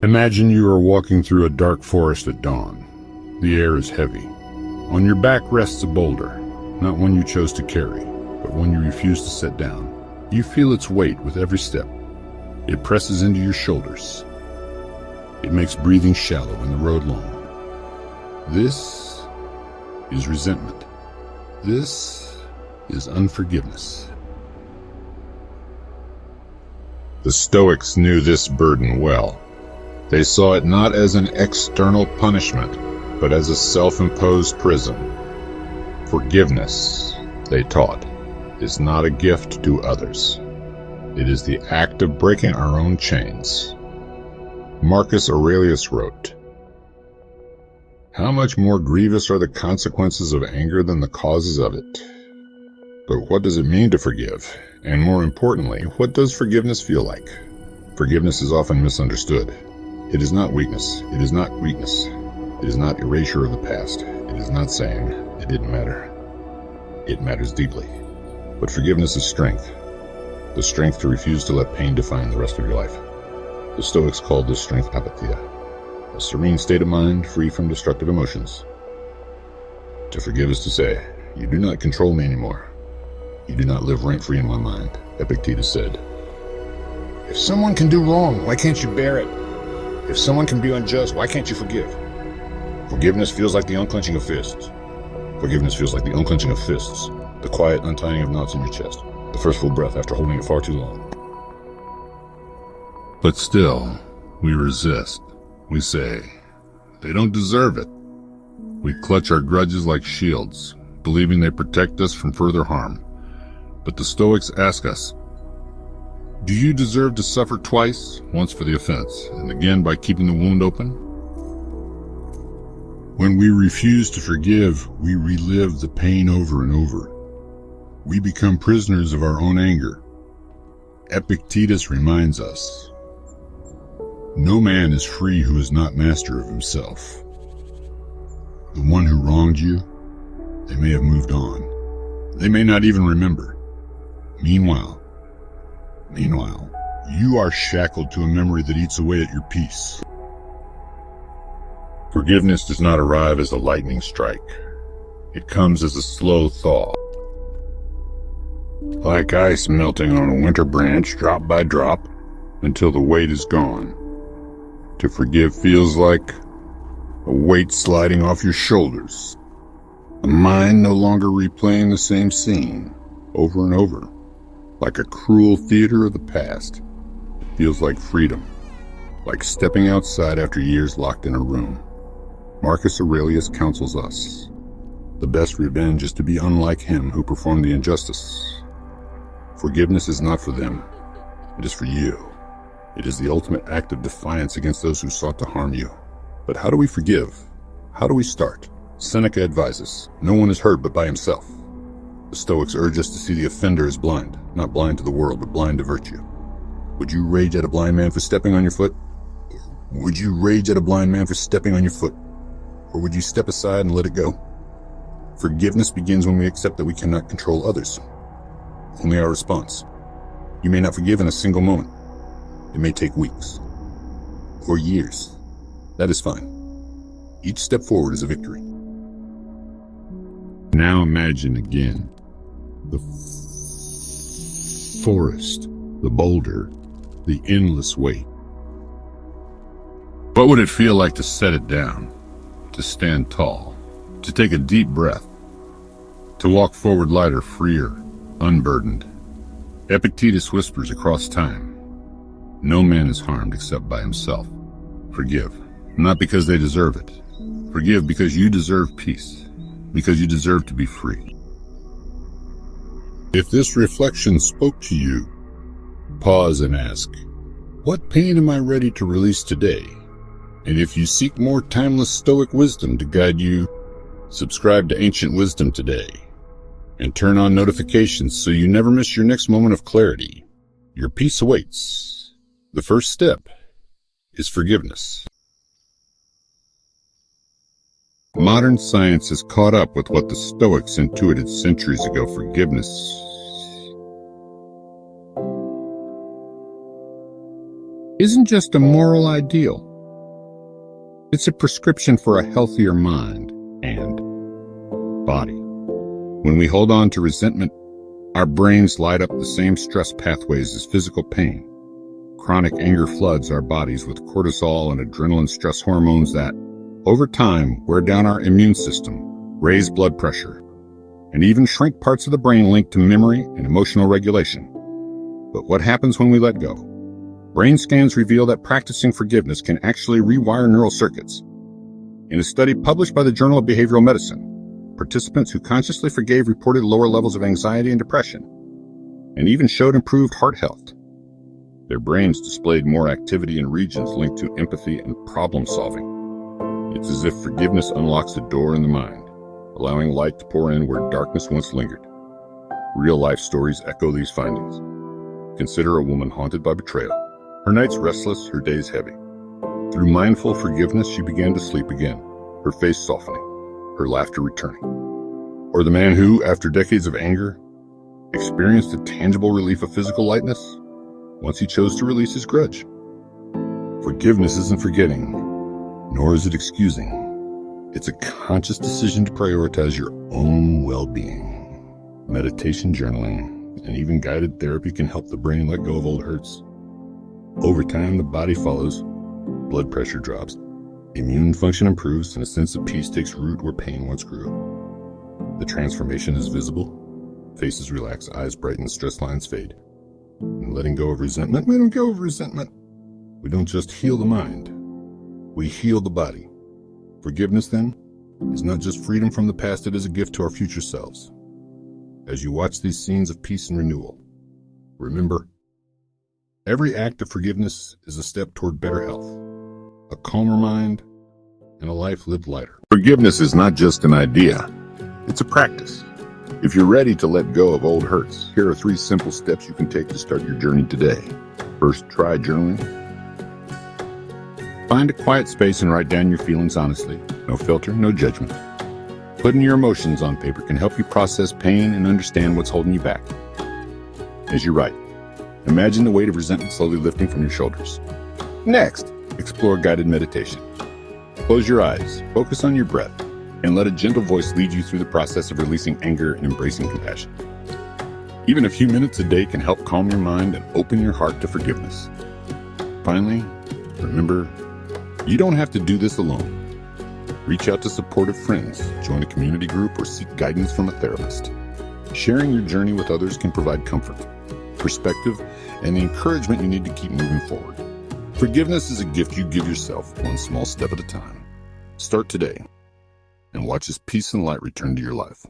Imagine you are walking through a dark forest at dawn. The air is heavy. On your back rests a boulder, not one you chose to carry, but one you refuse to set down. You feel its weight with every step. It presses into your shoulders. It makes breathing shallow and the road long. This is resentment. This is unforgiveness. The Stoics knew this burden well. They saw it not as an external punishment, but as a self-imposed prison. Forgiveness, they taught, is not a gift to others. It is the act of breaking our own chains. Marcus Aurelius wrote, "How much more grievous are the consequences of anger than the causes of it?" But what does it mean to forgive? And more importantly, what does forgiveness feel like? Forgiveness is often misunderstood. It is not weakness. It is not weakness. It is not erasure of the past. It is not saying it didn't matter. It matters deeply. But forgiveness is strength. The strength to refuse to let pain define the rest of your life. The Stoics called this strength apatheia, a serene state of mind free from destructive emotions. To forgive is to say, you do not control me anymore. You do not live rent-free in my mind, Epictetus said. If someone can do wrong, why can't you bear it? If someone can be unjust, why can't you forgive? Forgiveness feels like the unclenching of fists. Forgiveness feels like the unclenching of fists, the quiet untying of knots in your chest, the first full breath after holding it far too long. But still, we resist. We say, they don't deserve it. We clutch our grudges like shields, believing they protect us from further harm. But the Stoics ask us, do you deserve to suffer twice, once for the offense, and again by keeping the wound open? When we refuse to forgive, we relive the pain over and over. We become prisoners of our own anger. Epictetus reminds us, no man is free who is not master of himself. The one who wronged you, they may have moved on. They may not even remember. Meanwhile, you are shackled to a memory that eats away at your peace. Forgiveness does not arrive as a lightning strike. It comes as a slow thaw. Like ice melting on a winter branch, drop by drop, until the weight is gone. To forgive feels like a weight sliding off your shoulders. A mind no longer replaying the same scene over and over. Like a cruel theater of the past, it feels like freedom, like stepping outside after years locked in a room. Marcus Aurelius counsels us, the best revenge is to be unlike him who performed the injustice. Forgiveness is not for them, it is for you. It is the ultimate act of defiance against those who sought to harm you. But how do we forgive? How do we start? Seneca advises, no one is hurt but by himself. The Stoics urge us to see the offender as blind, not blind to the world, but blind to virtue. Would you rage at a blind man for stepping on your foot? Would you rage at a blind man for stepping on your foot? Or would you step aside and let it go? Forgiveness begins when we accept that we cannot control others. Only our response. You may not forgive in a single moment. It may take weeks. Or years. That is fine. Each step forward is a victory. Now imagine again the forest, the boulder, the endless weight. What would it feel like to set it down, to stand tall, to take a deep breath, to walk forward lighter, freer, unburdened? Epictetus whispers across time, no man is harmed except by himself. Forgive, not because they deserve it. Forgive because you deserve peace, because you deserve to be free. If this reflection spoke to you, pause and ask, what pain am I ready to release today? And if you seek more timeless Stoic wisdom to guide you, subscribe to Ancient Wisdom today and turn on notifications so you never miss your next moment of clarity. Your peace awaits. The first step is forgiveness. Modern science has caught up with what the Stoics intuited centuries ago. Forgiveness isn't just a moral ideal. It's a prescription for a healthier mind and body. When we hold on to resentment, our brains light up the same stress pathways as physical pain. Chronic anger floods our bodies with cortisol and adrenaline stress hormones that, over time, wear down our immune system, raise blood pressure, and even shrink parts of the brain linked to memory and emotional regulation. But what happens when we let go? Brain scans reveal that practicing forgiveness can actually rewire neural circuits. In a study published by the Journal of Behavioral Medicine, participants who consciously forgave reported lower levels of anxiety and depression, and even showed improved heart health. Their brains displayed more activity in regions linked to empathy and problem solving. It's as if forgiveness unlocks a door in the mind, allowing light to pour in where darkness once lingered. Real-life stories echo these findings. Consider a woman haunted by betrayal. Her nights restless, her days heavy. Through mindful forgiveness, she began to sleep again, her face softening, her laughter returning. Or the man who, after decades of anger, experienced a tangible relief of physical lightness once he chose to release his grudge. Forgiveness isn't forgetting, nor is it excusing. It's a conscious decision to prioritize your own well-being. Meditation, journaling, and even guided therapy can help the brain let go of old hurts. Over time, the body follows. Blood pressure drops, immune function improves, and a sense of peace takes root where pain once grew. The transformation is visible. Faces relax, eyes brighten, stress lines fade. And letting go of resentment, we don't go of resentment. We don't just heal the mind. We heal the body. Forgiveness, then, is not just freedom from the past, it is a gift to our future selves. As you watch these scenes of peace and renewal, remember, every act of forgiveness is a step toward better health, a calmer mind, and a life lived lighter. Forgiveness is not just an idea, it's a practice. If you're ready to let go of old hurts, here are 3 simple steps you can take to start your journey today. First, try journaling. Find a quiet space and write down your feelings honestly. No filter, no judgment. Putting your emotions on paper can help you process pain and understand what's holding you back. As you write, imagine the weight of resentment slowly lifting from your shoulders. Next, explore guided meditation. Close your eyes, focus on your breath, and let a gentle voice lead you through the process of releasing anger and embracing compassion. Even a few minutes a day can help calm your mind and open your heart to forgiveness. Finally, remember, you don't have to do this alone. Reach out to supportive friends, join a community group, or seek guidance from a therapist. Sharing your journey with others can provide comfort, perspective, and the encouragement you need to keep moving forward. Forgiveness is a gift you give yourself, one small step at a time. Start today, and watch as peace and light return to your life.